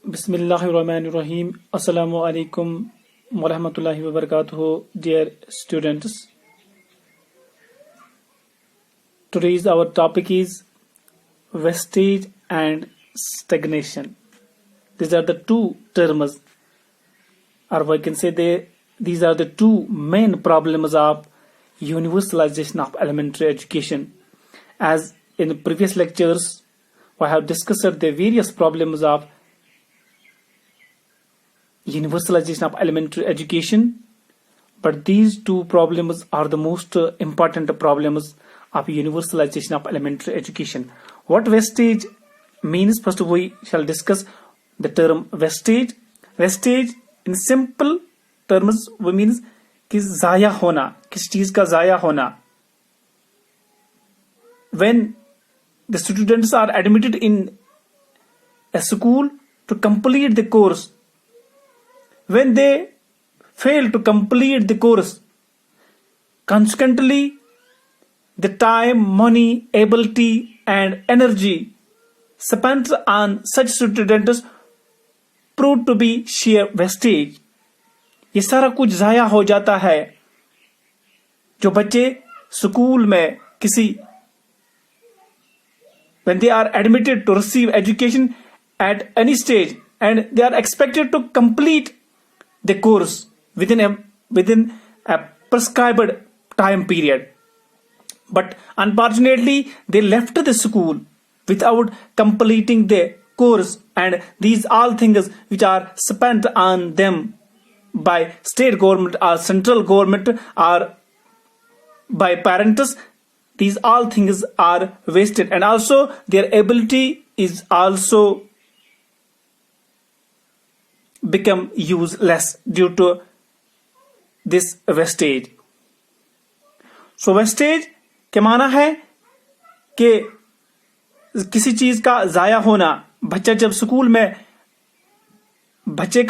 Bismillahirrahmanirrahim. Assalamu alaikum wa rahmatullahi wa barakatuh, dear students. Today's our topic is wastage and stagnation. These are the two terms, or we can say these are the two main problems of universalization of elementary education. As in previous lectures, we have discussed the various problems of universalization of elementary education, but these two problems are the most important problems of universalization of elementary education. What wastage means, first we shall discuss the term wastage. Wastage in simple terms वो means कि जाया होना, किस चीज का जाया होना. When the students are admitted in a school to complete the course, when they fail to complete the course, consequently the time, money, ability and energy spent on such students proved to be sheer wastage. ये सारा कुछ जाया हो जाता है जो बच्चे school में किसी when they are admitted to receive education at any stage and they are expected to complete the course within a prescribed time period, but unfortunately they left the school without completing the course, and these all things which are spent on them by state government or central government or by parents, these all things are wasted, and also their ability is also become useless due to this wastage. So wastage के माना है कि किसी चीज का जाया होना. बच्चे का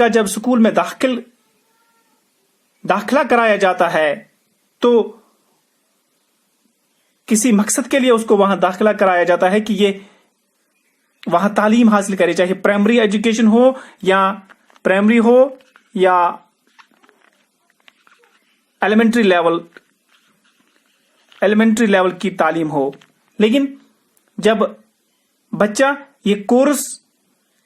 जब स्कूल में दाखिला कराया जाता है तो किसी मकसद के लिए उसको वहां दाखिला कराया जाता है कि ये वहां तालीम हासिल करे, चाहे प्राइमरी एजुकेशन हो या प्राइमरी हो या एलिमेंट्री लेवल की तालीम हो. लेकिन जब बच्चा ये कोर्स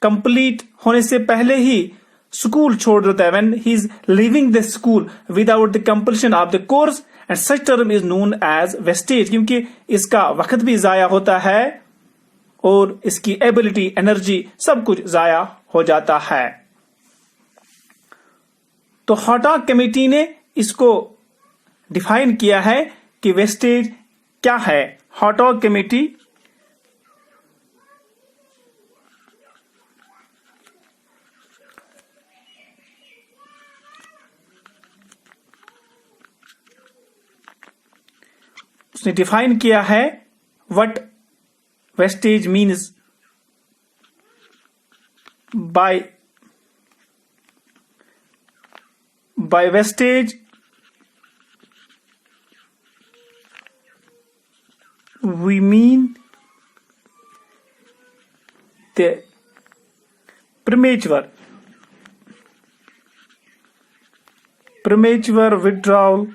कंप्लीट होने से पहले ही स्कूल छोड़ देता है, when he is leaving the school without the completion of the course, and such term is known as wastage, क्योंकि इसका वक्त भी जाया होता है और इसकी एबिलिटी, एनर्जी सब कुछ जाया हो जाता है. तो हॉटॉग कमेटी ने इसको डिफाइन किया है कि वेस्टेज क्या है. हॉटॉग कमेटी उसने डिफाइन किया है what wastage means by wastage we mean the premature withdrawal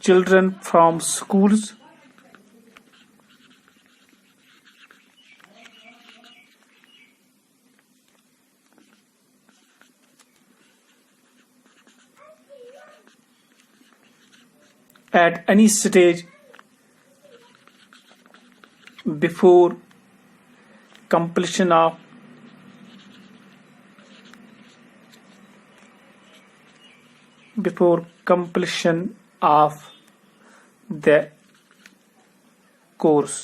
children from schools at any stage before completion of the course.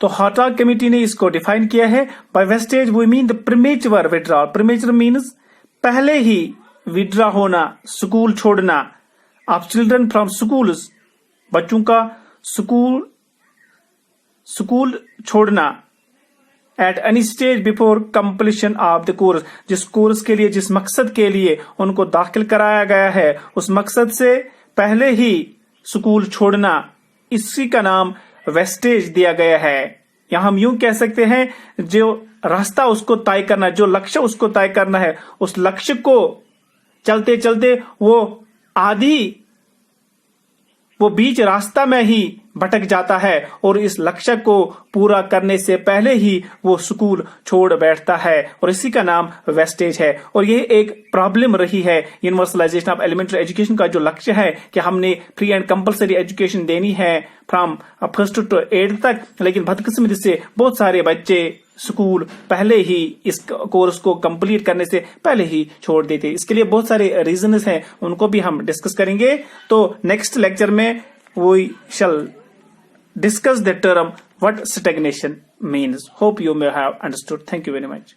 तो हॉटॉग कमेटी ने इसको डिफाइन किया है. By wastage we mean the premature withdrawal. Premature means पहले ही withdraw होना, school छोड़ना of children from schools, बच्चों का स्कूल छोड़ना at any stage before completion of the course. जिस कोर्स के लिए, जिस मकसद के लिए उनको दाखिल कराया गया है, उस मकसद से पहले ही स्कूल छोड़ना, इसी का नाम वेस्टेज दिया गया है। या हम यूं कह सकते हैं, जो रास्ता उसको तय करना, जो लक्ष्य उसको तय करना है, उस लक्ष्य को चलते चलते वो बीच रास्ता में ही भटक जाता है और इस लक्ष्य को पूरा करने से पहले ही वो स्कूल छोड़ बैठता है, और इसी का नाम वेस्टेज है। और यह एक प्रॉब्लम रही है यूनिवर्सलाइजेशन ऑफ एलिमेंट्री एजुकेशन का। जो लक्ष्य है कि हमने फ्री एंड कंपलसरी एजुकेशन देनी है फ्रॉम फर्स्ट टू 8th तक, लेकिन बदकिस्मती से बहुत सारे बच्चे स्कूल पहले ही इस कोर्स को कंप्लीट करने से पहले ही छोड़ देते। इसके लिए बहुत सारे रीजंस हैं, उनको भी हम डिस्कस करेंगे। तो नेक्स्ट लेक्चर में we shall discuss the term what stagnation means. Hope you may have understood. Thank you very much.